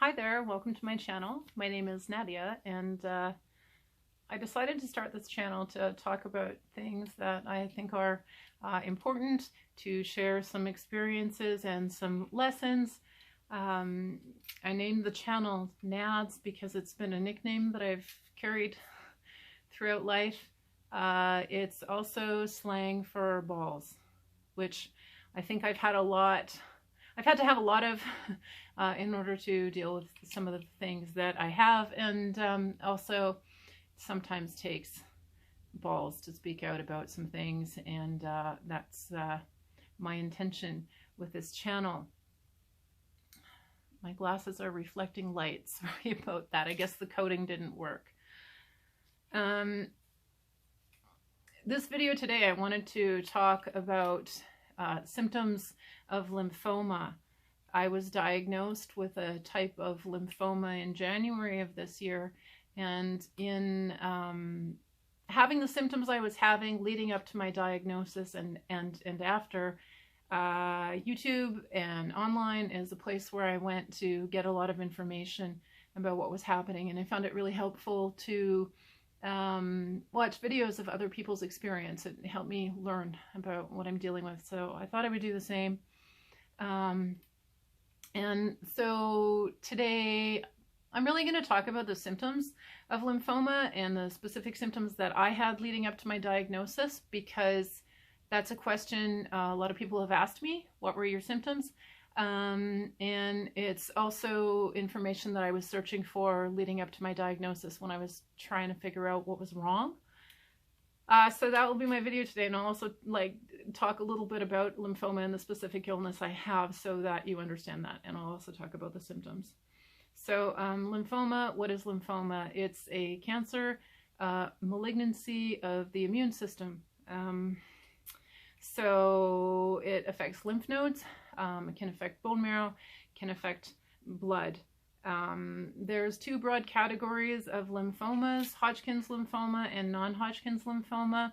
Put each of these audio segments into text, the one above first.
Hi there, welcome to my channel. My name is Nadia, and I decided to start this channel to talk about things that I think are important, to share some experiences and some lessons. I named the channel Nads because it's been a nickname that I've carried throughout life. It's also slang for balls, which I think I've had to have a lot of in order to deal with some of the things that I have, and also sometimes takes balls to speak out about some things, and that's my intention with this channel. My glasses are reflecting light. Sorry about that. I guess the coating didn't work. This video today, I wanted to talk about symptoms of lymphoma. I was diagnosed with a type of lymphoma in January of this year, and in having the symptoms I was having leading up to my diagnosis and after, YouTube and online is a place where I went to get a lot of information about what was happening, and I found it really helpful to watch videos of other people's experience. It helped me learn about what I'm dealing with, so I thought I would do the same. And so today I'm really going to talk about the symptoms of lymphoma and the specific symptoms that I had leading up to my diagnosis, because that's a question a lot of people have asked me. What were your symptoms? And it's also information that I was searching for leading up to my diagnosis when I was trying to figure out what was wrong. So that will be my video today, and I'll also talk a little bit about lymphoma and the specific illness I have so that you understand that, and I'll also talk about the symptoms. So lymphoma, what is lymphoma? It's a cancer, malignancy of the immune system. So it affects lymph nodes, it can affect bone marrow, can affect blood. There's two broad categories of lymphomas: Hodgkin's lymphoma and non-Hodgkins lymphoma.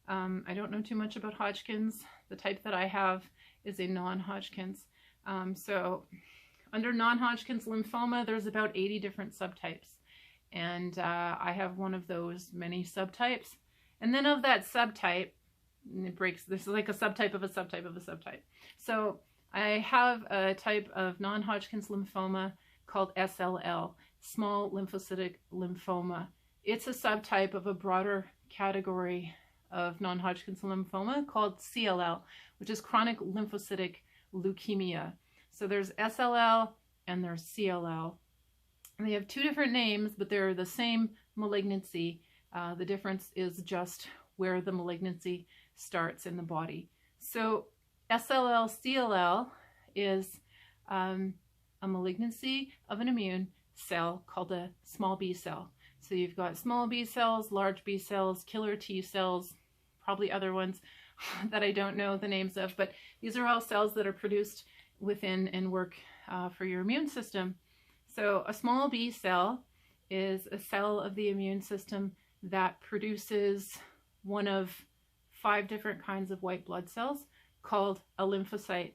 I don't know too much about Hodgkin's. The type that I have is a non-Hodgkins. So under non-Hodgkins lymphoma, there's about 80 different subtypes. And I have one of those many subtypes. And then of that subtype, this is like a subtype of a subtype of a subtype. So I have a type of non-Hodgkin's lymphoma called SLL, small lymphocytic lymphoma. It's a subtype of a broader category of non-Hodgkin's lymphoma called CLL, which is chronic lymphocytic leukemia. So there's SLL and there's CLL. And they have two different names, but they're the same malignancy. The difference is just where the malignancy starts in the body. So SLL, CLL is a malignancy of an immune cell called a small b cell. So you've got small b cells, large b cells, killer T cells, probably other ones that I don't know the names of, but these are all cells that are produced within and work for your immune system. So a small b cell is a cell of the immune system that produces one of 5 different kinds of white blood cells called a lymphocyte.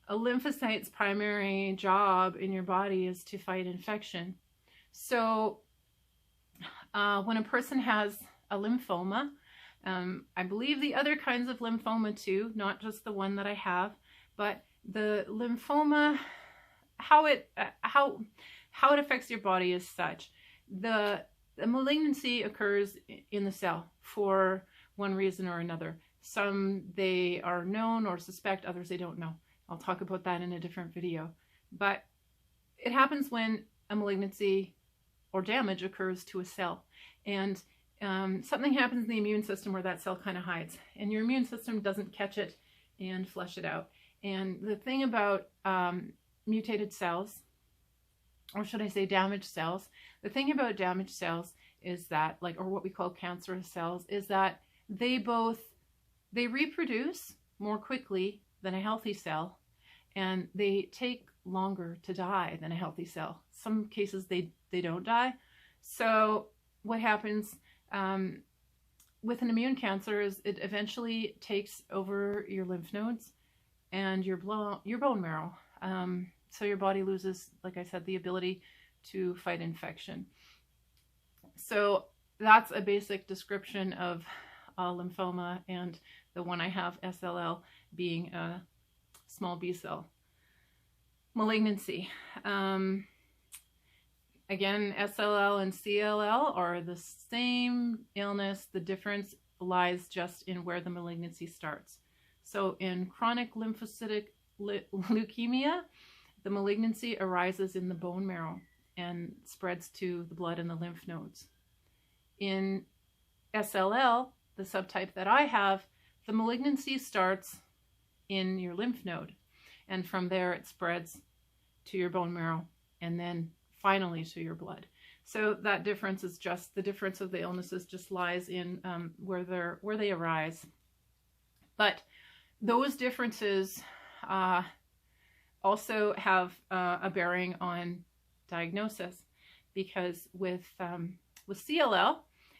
A lymphocyte's primary job in your body is to fight infection. So when a person has a lymphoma, I believe the other kinds of lymphoma too, not just the one that I have, but the lymphoma, how it affects your body is such. The malignancy occurs in the cell for one reason or another. Some they are known or suspect, others they don't know. I'll talk about that in a different video. But it happens when a malignancy or damage occurs to a cell. And something happens in the immune system where that cell kind of hides. And your immune system doesn't catch it and flush it out. And the thing about mutated cells, or should I say damaged cells, the thing about damaged cells is that, or what we call cancerous cells, is that they reproduce more quickly than a healthy cell, and they take longer to die than a healthy cell. Some cases they don't die. So what happens with an immune cancer is it eventually takes over your lymph nodes and your bone marrow. So your body loses, like I said, the ability to fight infection. So that's a basic description of lymphoma, and the one I have, SLL, being a small B cell malignancy. Again, SLL and CLL are the same illness. The difference lies just in where the malignancy starts. So in chronic lymphocytic leukemia, the malignancy arises in the bone marrow and spreads to the blood and the lymph nodes. In SLL, the subtype that I have, the malignancy starts in your lymph node, and from there it spreads to your bone marrow and then finally to your blood. So that difference is just, the difference of the illnesses just lies in where they arise. But those differences also have a bearing on diagnosis, because with CLL,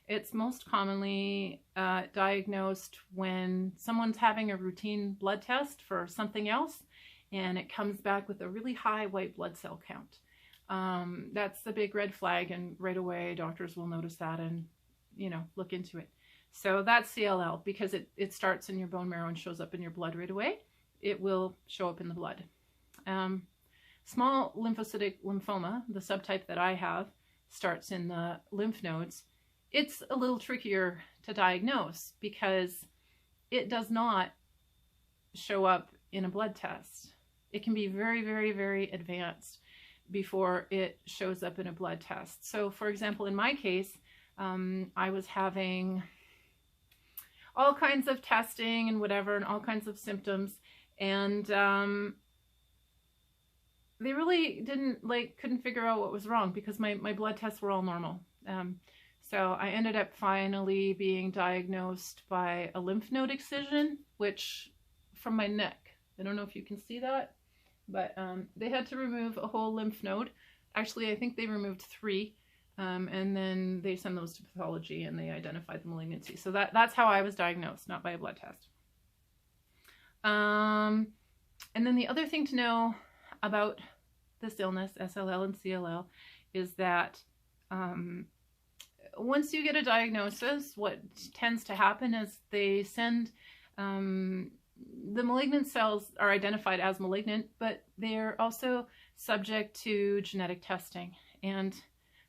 it's most commonly diagnosed when someone's having a routine blood test for something else, and it comes back with a really high white blood cell count. That's the big red flag, and right away doctors will notice that and, you know, look into it. So that's CLL, because it starts in your bone marrow and shows up in your blood right away. It will show up in the blood. Small lymphocytic lymphoma, the subtype that I have, starts in the lymph nodes. It's a little trickier to diagnose because it does not show up in a blood test. It can be very, very, very advanced before it shows up in a blood test. So for example, in my case, I was having all kinds of testing and whatever, and all kinds of symptoms, and they really couldn't figure out what was wrong, because my blood tests were all normal. So I ended up finally being diagnosed by a lymph node excision, which from my neck. I don't know if you can see that, but they had to remove a whole lymph node. Actually, I think they removed 3, and then they sent those to pathology and they identified the malignancy. So that's how I was diagnosed, not by a blood test. And then the other thing to know about this illness, SLL and CLL, is that once you get a diagnosis, what tends to happen is they send, the malignant cells are identified as malignant, but they're also subject to genetic testing. And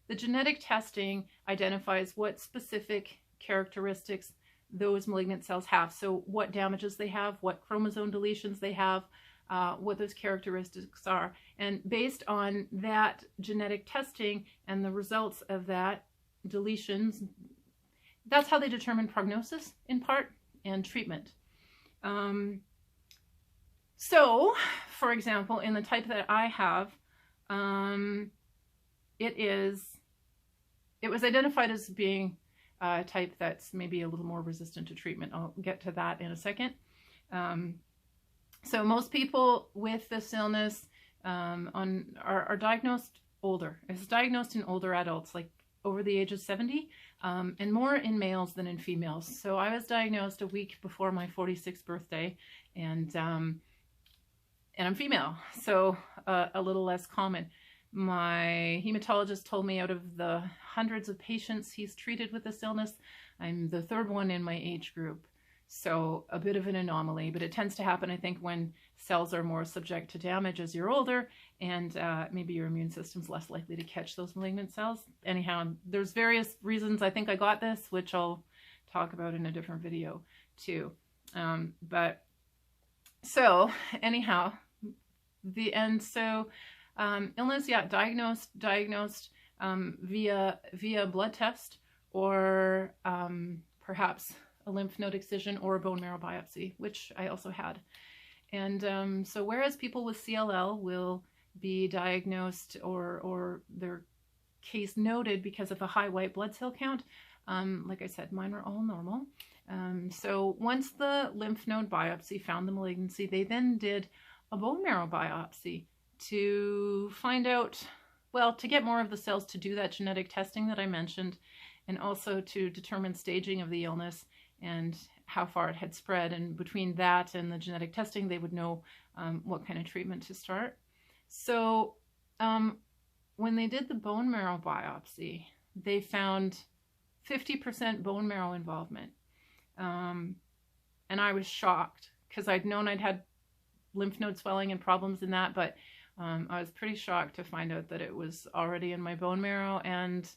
the genetic testing identifies what specific characteristics those malignant cells have. So what damages they have, what chromosome deletions they have, what those characteristics are. And based on that genetic testing and the results of that deletions, that's how they determine prognosis in part and treatment. So, for example, in the type that I have, it was identified as being a type that's maybe a little more resistant to treatment. I'll get to that in a second. So most people with this illness are diagnosed older. It's diagnosed in older adults, like over the age of 70, and more in males than in females. So I was diagnosed a week before my 46th birthday, and I'm female, so a little less common. My hematologist told me out of the hundreds of patients he's treated with this illness, I'm the 3rd one in my age group. So a bit of an anomaly, but it tends to happen, I think, when cells are more subject to damage as you're older, and maybe your immune system's less likely to catch those malignant cells. Anyhow, there's various reasons I think I got this, which I'll talk about in a different video too. But so anyhow, the end. So illness, yeah, diagnosed via blood test, or perhaps a lymph node excision or a bone marrow biopsy, which I also had. And so whereas people with CLL will be diagnosed or their case noted because of a high white blood cell count, like I said, mine were all normal. So once the lymph node biopsy found the malignancy, they then did a bone marrow biopsy to find out, well, to get more of the cells to do that genetic testing that I mentioned, and also to determine staging of the illness and how far it had spread. And between that and the genetic testing, they would know what kind of treatment to start. So when they did the bone marrow biopsy, they found 50% bone marrow involvement. And I was shocked because I'd known I'd had lymph node swelling and problems in that, but I was pretty shocked to find out that it was already in my bone marrow, and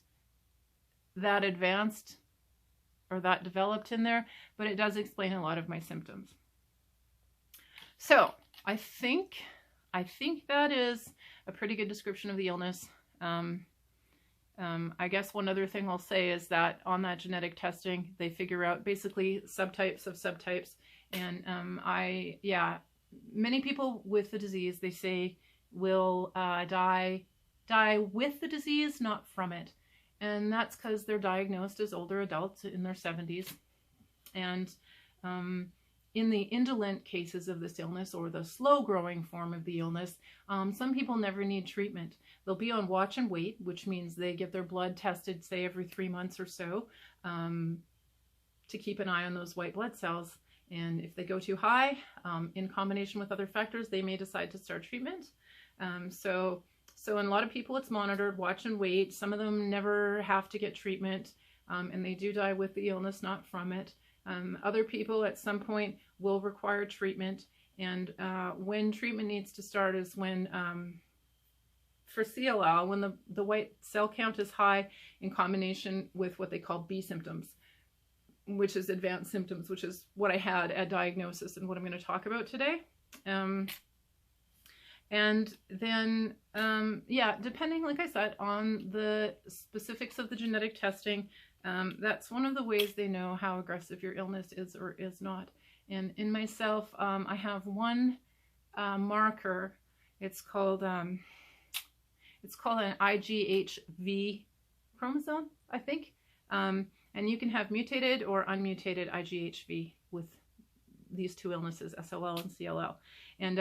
that advanced, or that developed in there, but it does explain a lot of my symptoms. So I think that is a pretty good description of the illness. I guess one other thing I'll say is that on that genetic testing, they figure out basically subtypes of subtypes. And many people with the disease, they say, will die with the disease, not from it. And that's because they're diagnosed as older adults in their 70s. And in the indolent cases of this illness, or the slow-growing form of the illness, some people never need treatment. They'll be on watch and wait, which means they get their blood tested, say, every 3 months or so, to keep an eye on those white blood cells. And if they go too high, in combination with other factors, they may decide to start treatment. So in a lot of people, it's monitored, watch and wait. Some of them never have to get treatment, and they do die with the illness, not from it. Other people at some point will require treatment, and when treatment needs to start is when, for CLL, when the white cell count is high in combination with what they call B symptoms, which is advanced symptoms, which is what I had at diagnosis and what I'm going to talk about today. And then, depending, like I said, on the specifics of the genetic testing, that's one of the ways they know how aggressive your illness is or is not. And in myself, I have one marker. It's called an IGHV chromosome, I think. And you can have mutated or unmutated IGHV with these two illnesses, SLL and CLL. And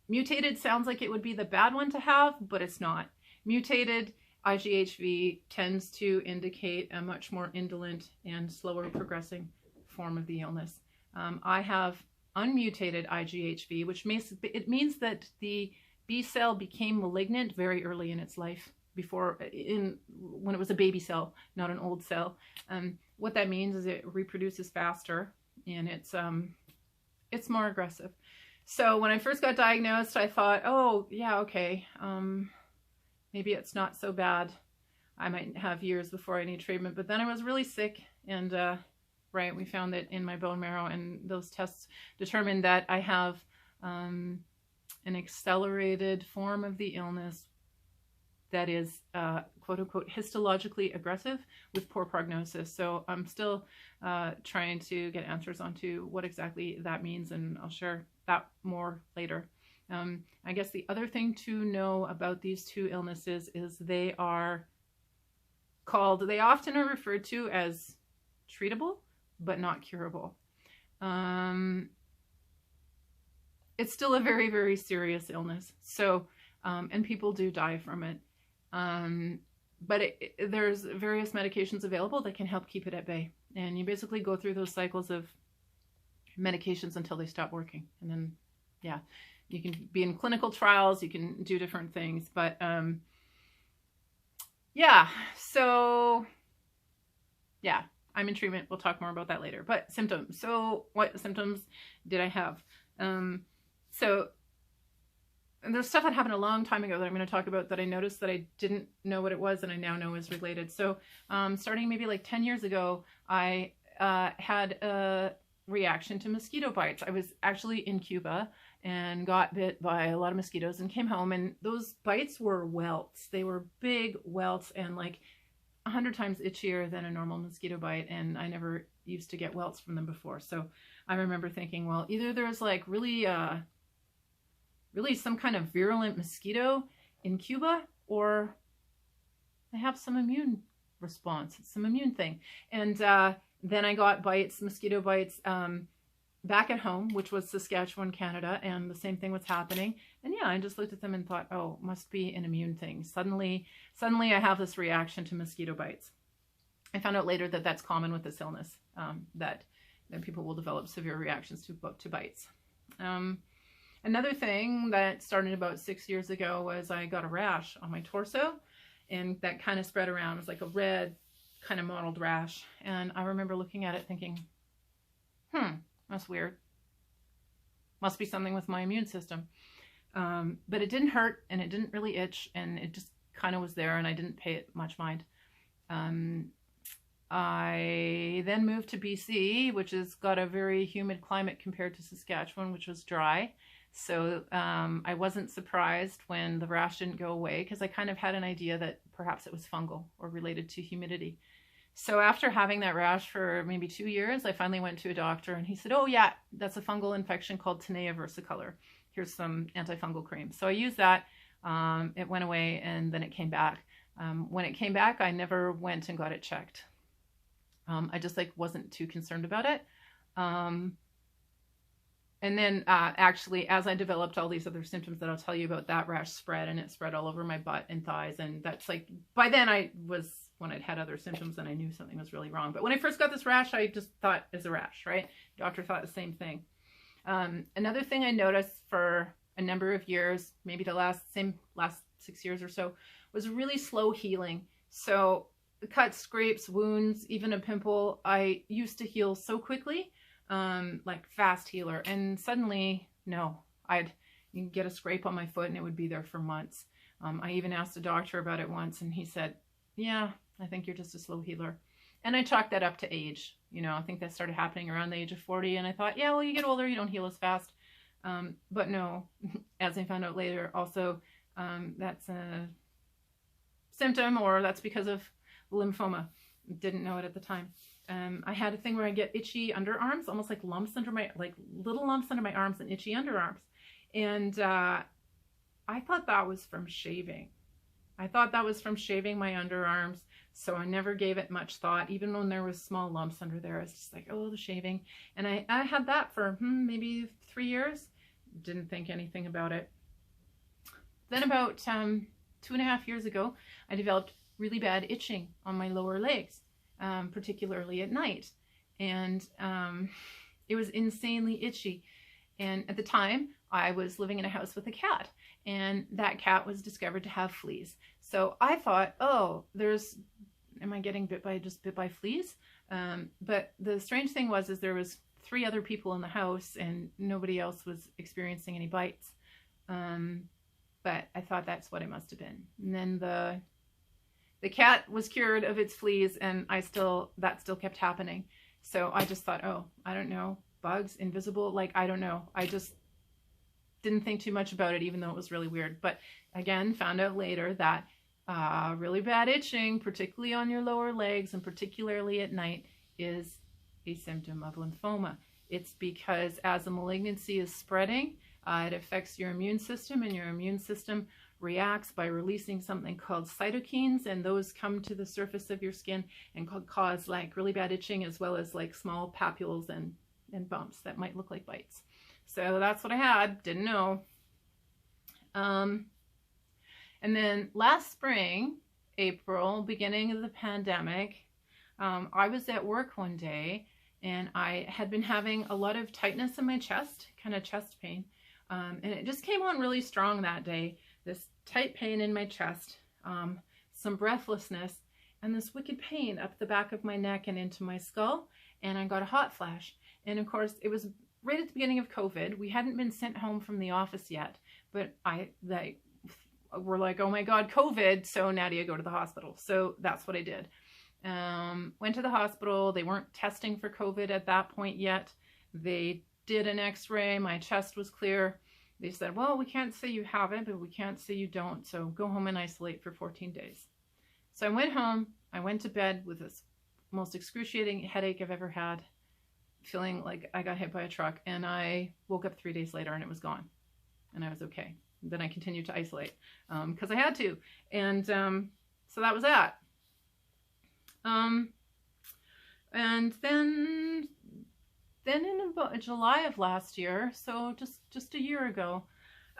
mutated sounds like it would be the bad one to have, but it's not. Mutated IGHV tends to indicate a much more indolent and slower progressing form of the illness. I have unmutated IGHV, which means that the B cell became malignant very early in its life, when it was a baby cell, not an old cell. What that means is it reproduces faster, and it's more aggressive. So when I first got diagnosed, I thought, oh yeah, okay, maybe it's not so bad. I might have years before I need treatment. But then I was really sick, and we found it in my bone marrow, and those tests determined that I have an accelerated form of the illness that is quote unquote histologically aggressive with poor prognosis. So I'm still trying to get answers onto what exactly that means, and I'll share that more later. I guess the other thing to know about these two illnesses is they often are referred to as treatable, but not curable. It's still a very, very serious illness. So, and people do die from it. But there's various medications available that can help keep it at bay. And you basically go through those cycles of medications until they stop working. And then, you can be in clinical trials, you can do different things. But, I'm in treatment. We'll talk more about that later. But symptoms. So what symptoms did I have? And there's stuff that happened a long time ago that I'm going to talk about that I noticed that I didn't know what it was, and I now know is related. So starting maybe like 10 years ago, I had a reaction to mosquito bites. I was actually in Cuba and got bit by a lot of mosquitoes and came home, and those bites were welts. They were big welts and like 100 times itchier than a normal mosquito bite, and I never used to get welts from them before. So I remember thinking, well, either there's like really some kind of virulent mosquito in Cuba, or I have some immune response, some immune thing. And then I got mosquito bites back at home, which was Saskatchewan, Canada, and the same thing was happening. And I just looked at them and thought, oh, must be an immune thing. Suddenly I have this reaction to mosquito bites. I found out later that that's common with this illness, that people will develop severe reactions to bites. Another thing that started about 6 years ago was I got a rash on my torso, and that kind of spread around. It was like a red kind of mottled rash. And I remember looking at it thinking, that's weird. Must be something with my immune system. But it didn't hurt, and it didn't really itch, and it just kind of was there, and I didn't pay it much mind. I then moved to BC, which has got a very humid climate compared to Saskatchewan, which was dry. So I wasn't surprised when the rash didn't go away, because I kind of had an idea that perhaps it was fungal or related to humidity. So after having that rash for maybe 2 years, I finally went to a doctor, and he said, oh yeah, that's a fungal infection called Tinea versicolor. Here's some antifungal cream. So I used that. It went away, and then it came back. When it came back, I never went and got it checked. I just wasn't too concerned about it. And then actually, as I developed all these other symptoms that I'll tell you about, that rash spread, and it spread all over my butt and thighs. And that's by then when I'd had other symptoms, and I knew something was really wrong. But when I first got this rash, I just thought it's a rash, right? Doctor thought the same thing. Another thing I noticed for a number of years, maybe the last 6 years or so, was really slow healing. So cuts, scrapes, wounds, even a pimple, I used to heal so quickly, like fast healer. And suddenly, no, I'd get a scrape on my foot and it would be there for months. I even asked a doctor about it once, and he said, yeah, I think you're just a slow healer. And I chalked that up to age. I think that started happening around the age of 40. And I thought, yeah, well, you get older, you don't heal as fast. But no, as I found out later, also, that's a symptom, or that's because of lymphoma. Didn't know it at the time. I had a thing where I get itchy underarms, almost like lumps under my, little lumps under my arms and itchy underarms. And I thought that was from shaving. I thought that was from shaving my underarms. So I never gave it much thought, even when there was small lumps under there. I was just like, oh, the shaving. And I had that for maybe 3 years. Didn't think anything about it. Then about 2.5 years ago, I developed really bad itching on my lower legs, particularly at night. And it was insanely itchy. And at the time, I was living in a house with a cat, and that cat was discovered to have fleas. So I thought, oh, am I getting bit by fleas? But the strange thing was, there was 3 other people in the house, and nobody else was experiencing any bites. But I thought that's what it must have been. And then the cat was cured of its fleas, and that still kept happening. So I just thought, oh, I don't know, bugs, invisible, I don't know. I just didn't think too much about it, even though it was really weird. But again, found out later that really bad itching, particularly on your lower legs and particularly at night, is a symptom of lymphoma. It's because as the malignancy is spreading, it affects your immune system, and your immune system reacts by releasing something called cytokines, and those come to the surface of your skin and cause really bad itching, as well as small papules and bumps that might look like bites. So that's what I had. Didn't know. And then last spring, April, beginning of the pandemic, I was at work one day, and I had been having a lot of tightness in my chest, kind of chest pain. And it just came on really strong that day. This tight pain in my chest, some breathlessness, and this wicked pain up the back of my neck and into my skull. And I got a hot flash. And of course, it was right at the beginning of COVID. We hadn't been sent home from the office yet, but we're like, oh my God, COVID. So Nadia, go to the hospital. So that's what I did. Went to the hospital. They weren't testing for COVID at that point yet. They did an x-ray. My chest was clear. They said, well, we can't say you have it, but we can't say you don't. So go home and isolate for 14 days. So I went home. I went to bed with this most excruciating headache I've ever had, feeling like I got hit by a truck. And I woke up 3 days later and it was gone. And I was okay. Then I continued to isolate because I had to. And so that was that. And then in about July of last year, so just a year ago,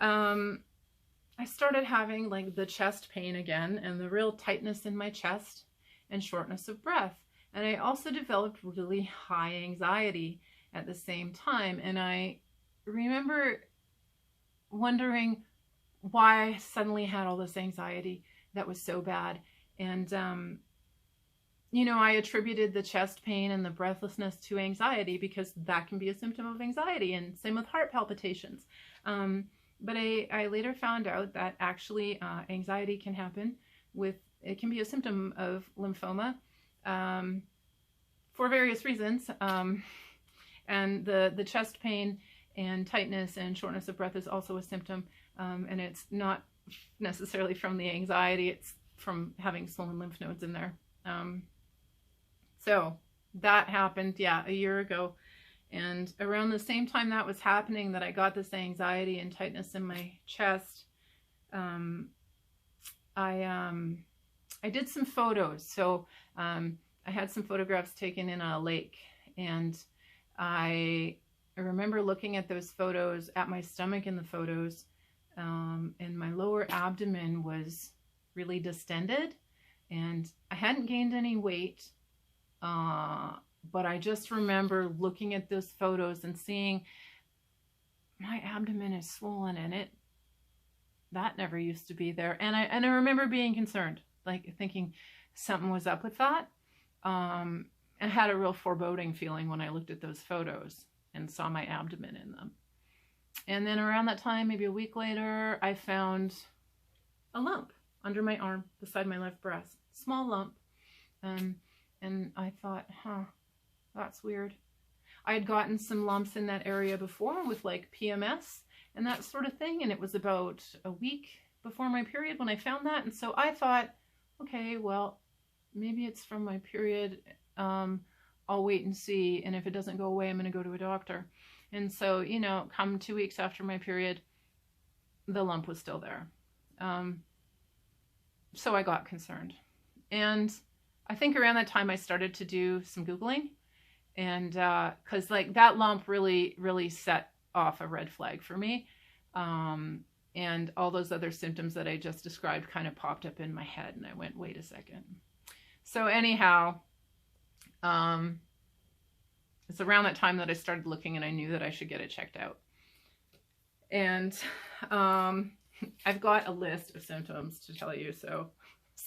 I started having the chest pain again, and the real tightness in my chest and shortness of breath. And I also developed really high anxiety at the same time. And I remember wondering why I suddenly had all this anxiety that was so bad. And, you know, I attributed the chest pain and the breathlessness to anxiety because that can be a symptom of anxiety, and same with heart palpitations. But I later found out that actually anxiety can happen with, it can be a symptom of lymphoma for various reasons. And the chest pain and tightness and shortness of breath is also a symptom. And it's not necessarily from the anxiety, it's from having swollen lymph nodes in there. So that happened, yeah, a year ago. And around the same time that was happening, that I got this anxiety and tightness in my chest, I did some photos. So I had some photographs taken in a lake, and I remember looking at those photos, at my stomach in the photos, and my lower abdomen was really distended, and I hadn't gained any weight, but I just remember looking at those photos and seeing my abdomen is swollen, and that never used to be there. And I remember being concerned, like thinking something was up with that. I had a real foreboding feeling when I looked at those photos and saw my abdomen in them. And then around that time, maybe a week later, I found a lump under my arm beside my left breast, small lump. And I thought, that's weird. I had gotten some lumps in that area before with like PMS and that sort of thing. And it was about a week before my period when I found that. And so I thought, okay, well, maybe it's from my period. I'll wait and see. And if it doesn't go away, I'm going to go to a doctor. And so, you know, come 2 weeks after my period, the lump was still there. So I got concerned. And I think around that time I started to do some Googling, and because like that lump really set off a red flag for me. And all those other symptoms that I just described kind of popped up in my head, and I went, wait a second. So anyhow, it's around that time that I started looking, and I knew that I should get it checked out. And I've got a list of symptoms to tell you, so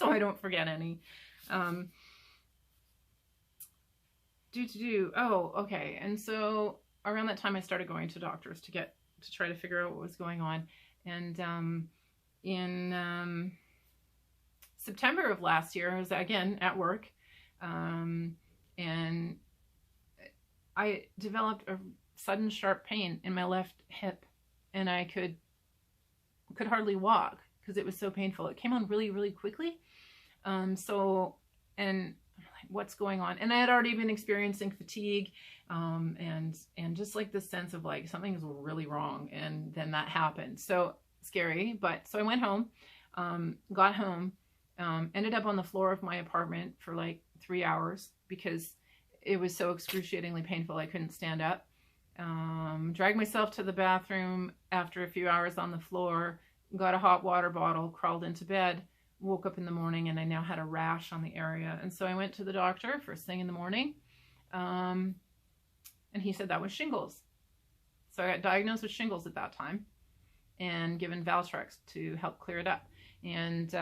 I don't forget any. Oh, okay. And so around that time I started going to doctors to try to figure out what was going on. And in September of last year, I was again at work, and I developed a sudden sharp pain in my left hip, and I could hardly walk because it was so painful. It came on really quickly. And what's going on? And I had already been experiencing fatigue, and just like this sense of like something's really wrong. And then that happened. So scary. But so I went home, got home, ended up on the floor of my apartment for like 3 hours because it was so excruciatingly painful. I couldn't stand up. Dragged myself to the bathroom after a few hours on the floor, got a hot water bottle, crawled into bed, woke up in the morning, and I now had a rash on the area. And so I went to the doctor first thing in the morning, and he said that was shingles. So I got diagnosed with shingles at that time and given Valtrex to help clear it up. And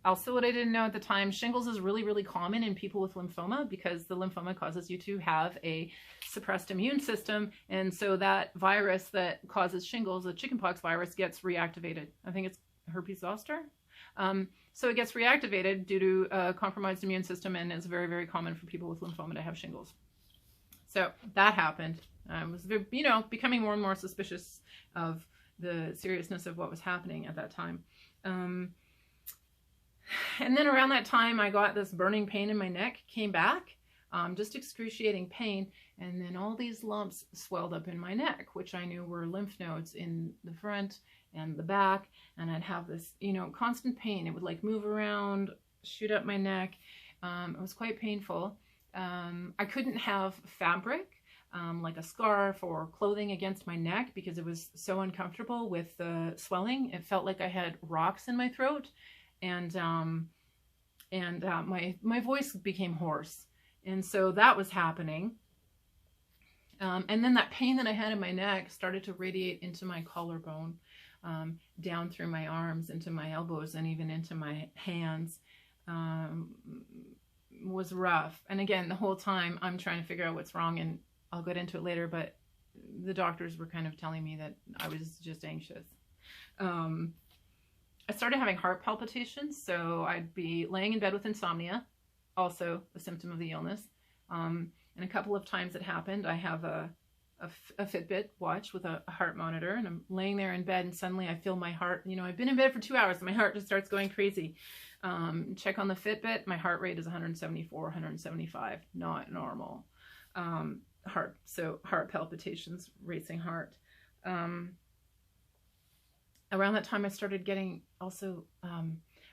also, what I didn't know at the time, shingles is really common in people with lymphoma because the lymphoma causes you to have a suppressed immune system. And so that virus that causes shingles, the chickenpox virus, gets reactivated. I think it's herpes zoster. So it gets reactivated due to a compromised immune system, and it's very common for people with lymphoma to have shingles. So that happened. I was, becoming more and more suspicious of the seriousness of what was happening at that time. And then around that time, I got this burning pain in my neck, came back, just excruciating pain. And then all these lumps swelled up in my neck, which I knew were lymph nodes in the front and the back. And I'd have this, constant pain. It would like move around, shoot up my neck. It was quite painful. I couldn't have fabric, like a scarf or clothing against my neck because it was so uncomfortable with the swelling. It felt like I had rocks in my throat. And my voice became hoarse. And so that was happening. And then that pain that I had in my neck started to radiate into my collarbone, down through my arms, into my elbows, and even into my hands. Was rough. And again, the whole time I'm trying to figure out what's wrong, and I'll get into it later, but the doctors were kind of telling me that I was just anxious. I started having heart palpitations, so I'd be laying in bed with insomnia, also a symptom of the illness. And a couple of times it happened, I have a Fitbit watch with a heart monitor, and I'm laying there in bed, and suddenly I feel my heart, you know, I've been in bed for 2 hours and my heart just starts going crazy. Check on the Fitbit, my heart rate is 174, 175, not normal. Heart palpitations, racing heart. Around that time I started getting also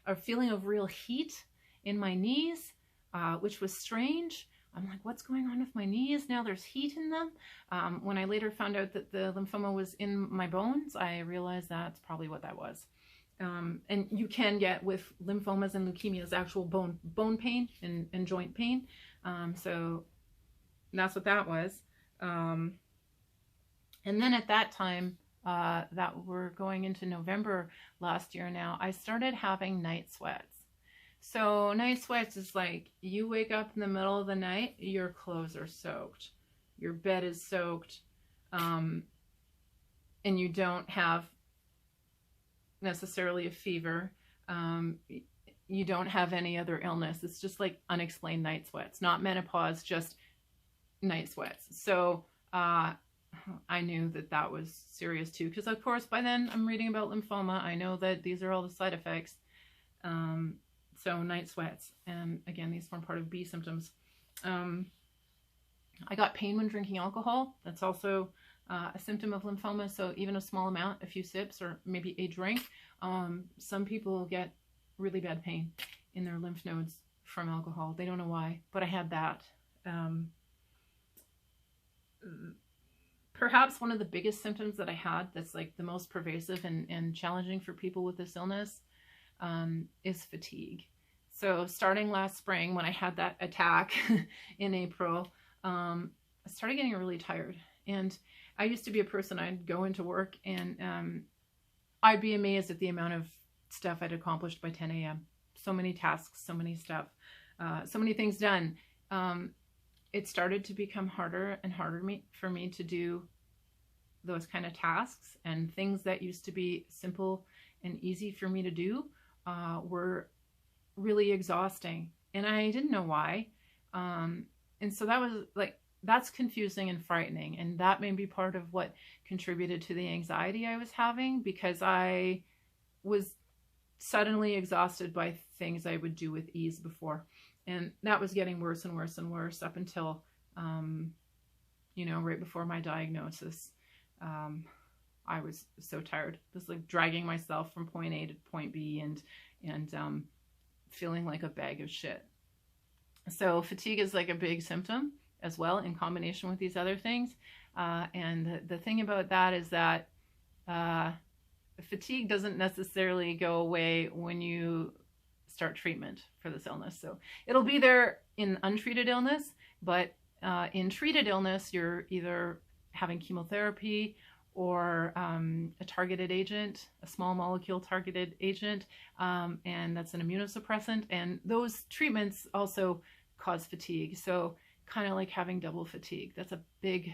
a feeling of real heat in my knees, which was strange. I'm like, what's going on with my knees? Now there's heat in them. When I later found out that the lymphoma was in my bones, I realized that's probably what that was. And you can get with lymphomas and leukemias actual bone pain and joint pain. So that's what that was. And then at that time, that we're going into November last year now, I started having night sweats. So night sweats is like you wake up in the middle of the night, your clothes are soaked, your bed is soaked, and you don't have necessarily a fever. You don't have any other illness. It's just like unexplained night sweats, not menopause, just night sweats. So I knew that that was serious too, because of course by then I'm reading about lymphoma. I know that these are all the side effects. So night sweats, and again, these form part of B symptoms. I got pain when drinking alcohol. That's also a symptom of lymphoma. So even a small amount, a few sips, or maybe a drink. Some people get really bad pain in their lymph nodes from alcohol. They don't know why, but I had that. Perhaps one of the biggest symptoms that I had that's like the most pervasive and challenging for people with this illness is fatigue. So starting last spring, when I had that attack in April, I started getting really tired. And I used to be a person, I'd go into work and I'd be amazed at the amount of stuff I'd accomplished by 10 a.m. So many tasks, so many stuff, so many things done. It started to become harder and harder for me to do those kind of tasks, and things that used to be simple and easy for me to do were really exhausting, and I didn't know why. And so that was like, that's confusing and frightening, and that may be part of what contributed to the anxiety I was having, because I was suddenly exhausted by things I would do with ease before, and that was getting worse and worse and worse up until you know, right before my diagnosis. I was so tired, just like dragging myself from point A to point B, and feeling like a bag of shit. So fatigue is like a big symptom as well, in combination with these other things. And the thing about that is that fatigue doesn't necessarily go away when you start treatment for this illness. So it'll be there in untreated illness, but in treated illness, you're either having chemotherapy or a targeted agent, a small molecule targeted agent, and that's an immunosuppressant. And those treatments also cause fatigue. So kind of like having double fatigue. That's a big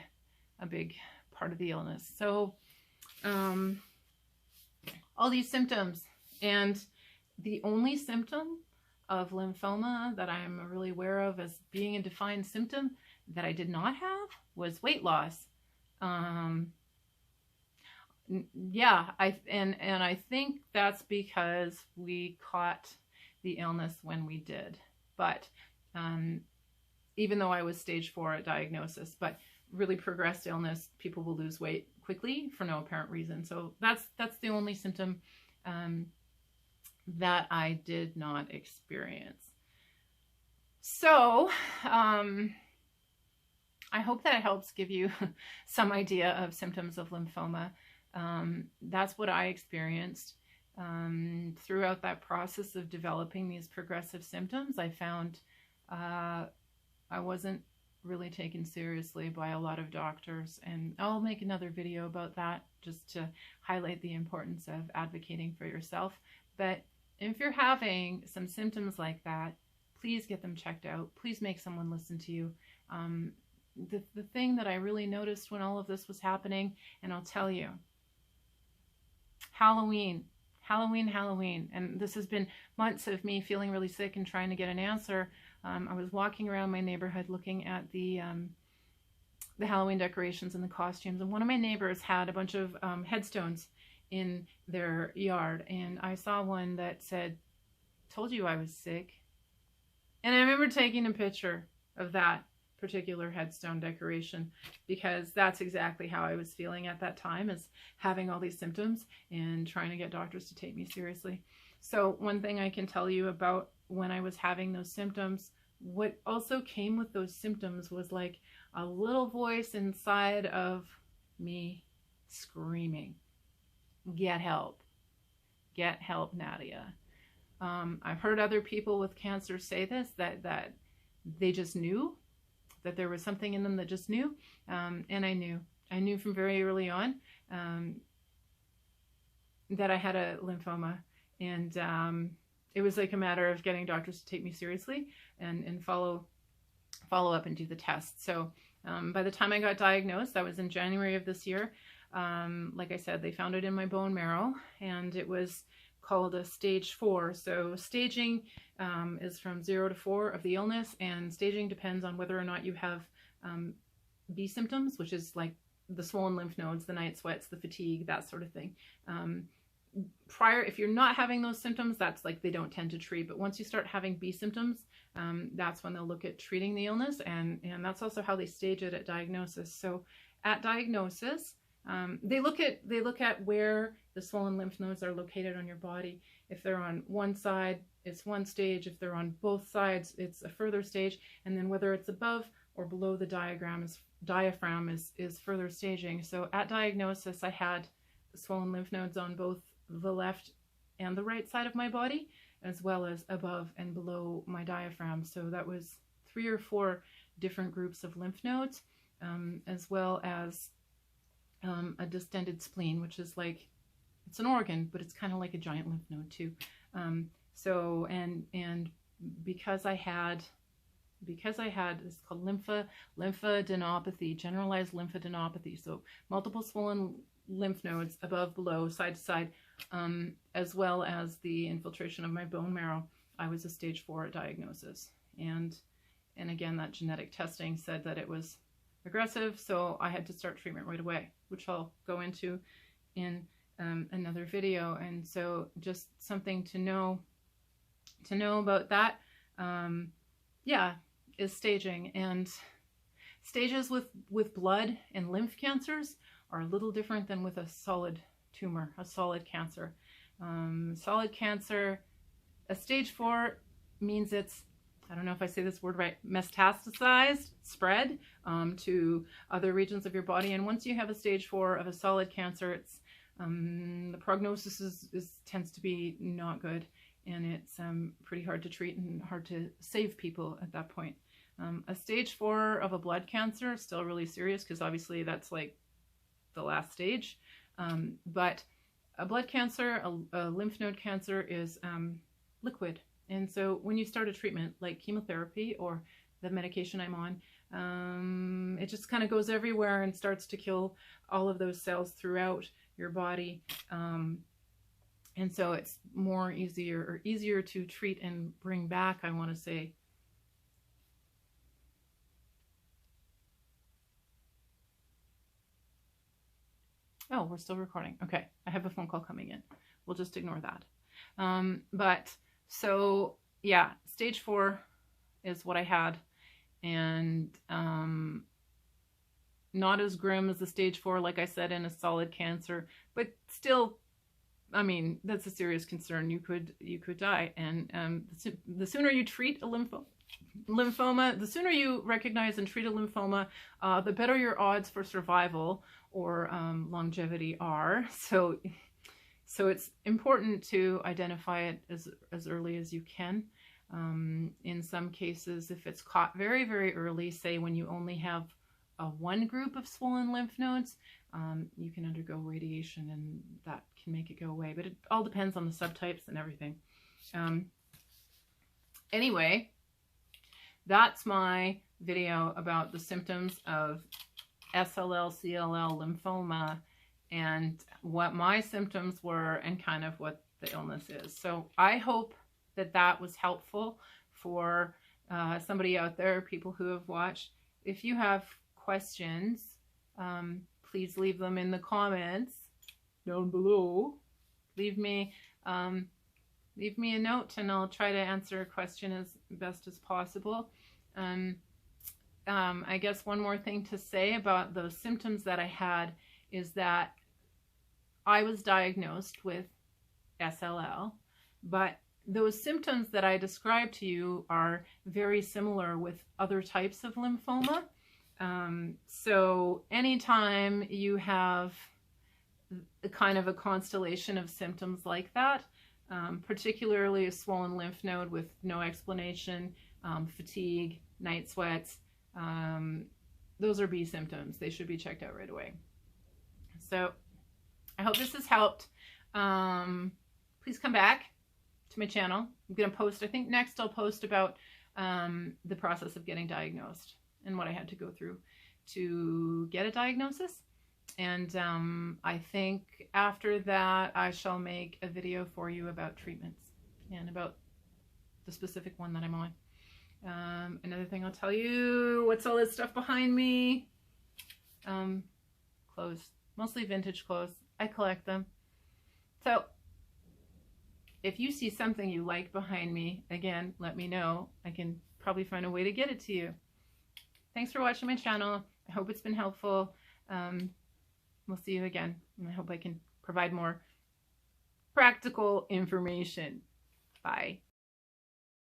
part of the illness. So all these symptoms, and the only symptom of lymphoma that I'm really aware of as being a defined symptom that I did not have was weight loss. Yeah, I think that's because we caught the illness when we did. But even though I was stage 4 at diagnosis, but really progressed illness, people will lose weight quickly for no apparent reason. So that's the only symptom that I did not experience. So I hope that helps give you some idea of symptoms of lymphoma. That's what I experienced. Throughout that process of developing these progressive symptoms, I found I wasn't really taken seriously by a lot of doctors, and I'll make another video about that just to highlight the importance of advocating for yourself. But if you're having some symptoms like that, please get them checked out. Please make someone listen to you. The thing that I really noticed when all of this was happening, and I'll tell you, Halloween, and this has been months of me feeling really sick and trying to get an answer. I was walking around my neighborhood looking at the Halloween decorations and the costumes, and one of my neighbors had a bunch of headstones in their yard, and I saw one that said, "Told you I was sick." And I remember taking a picture of that particular headstone decoration, because that's exactly how I was feeling at that time, is having all these symptoms and trying to get doctors to take me seriously. So one thing I can tell you about when I was having those symptoms, what also came with those symptoms was like a little voice inside of me screaming, "Get help. Get help, Nadia." I've heard other people with cancer say this, that they just knew, that there was something in them that just knew, and I knew from very early on that I had a lymphoma, and it was like a matter of getting doctors to take me seriously and follow up and do the tests. So by the time I got diagnosed, that was in January of this year, like I said, they found it in my bone marrow, and it was called a stage 4. So staging is from 0 to 4 of the illness, and staging depends on whether or not you have B symptoms, which is like the swollen lymph nodes, the night sweats, the fatigue, that sort of thing. If you're not having those symptoms, that's like they don't tend to treat. But once you start having B symptoms, that's when they'll look at treating the illness, and that's also how they stage it at diagnosis. So at diagnosis, they look at where the swollen lymph nodes are located on your body. If they're on one side, it's one stage. If they're on both sides, it's a further stage. And then whether it's above or below the diaphragm is further staging. So at diagnosis, I had swollen lymph nodes on both the left and the right side of my body, as well as above and below my diaphragm. So that was 3 or 4 different groups of lymph nodes, as well as a distended spleen, which is like, it's an organ, but it's kind of like a giant lymph node too. So, and because I had, it's called lymphadenopathy, generalized lymphadenopathy. So multiple swollen lymph nodes above, below, side to side, as well as the infiltration of my bone marrow. I was a stage 4 at diagnosis. And again, that genetic testing said that it was aggressive, so I had to start treatment right away, which I'll go into in another video. And so just something to know about that, is staging. And stages with blood and lymph cancers are a little different than with a solid tumor, a solid cancer. Solid cancer, a stage 4 means it's, I don't know if I say this word right, metastasized, spread to other regions of your body. And once you have a stage 4 of a solid cancer, it's the prognosis tends to be not good, and it's pretty hard to treat and hard to save people at that point. A stage 4 of a blood cancer is still really serious, because obviously that's like the last stage. But a blood cancer, a lymph node cancer is liquid. And so when you start a treatment like chemotherapy or the medication I'm on, it just kind of goes everywhere and starts to kill all of those cells throughout your body. And so it's easier to treat and bring back, I want to say. Oh, we're still recording. Okay, I have a phone call coming in. We'll just ignore that. But so yeah, stage 4 is what I had, and not as grim as the stage 4, like I said, in a solid cancer, but still, I mean, that's a serious concern. You could die. And the sooner you treat a lymphoma, the sooner you recognize and treat a lymphoma, the better your odds for survival or longevity are. So it's important to identify it as early as you can. In some cases, if it's caught very, very early, say when you only have one group of swollen lymph nodes, you can undergo radiation and that can make it go away. But it all depends on the subtypes and everything. Anyway, that's my video about the symptoms of SLL, CLL, lymphoma, and what my symptoms were and kind of what the illness is. So I hope that that was helpful for somebody out there, people who have watched. If you have questions, please leave them in the comments down below. Leave me a note and I'll try to answer a question as best as possible. I guess one more thing to say about those symptoms that I had is that I was diagnosed with SLL, but those symptoms that I described to you are very similar with other types of lymphoma. So anytime you have a kind of a constellation of symptoms like that, particularly a swollen lymph node with no explanation, fatigue, night sweats, those are B symptoms. They should be checked out right away. So I hope this has helped. Please come back to my channel. I'm going to post, I think next I'll post about the process of getting diagnosed and what I had to go through to get a diagnosis. And I think after that I shall make a video for you about treatments and about the specific one that I'm on. Another thing I'll tell you, what's all this stuff behind me? Clothes, mostly vintage clothes. I collect them. So if you see something you like behind me, again, let me know. I can probably find a way to get it to you. Thanks for watching my channel. I hope it's been helpful. We'll see you again, and I hope I can provide more practical information. Bye.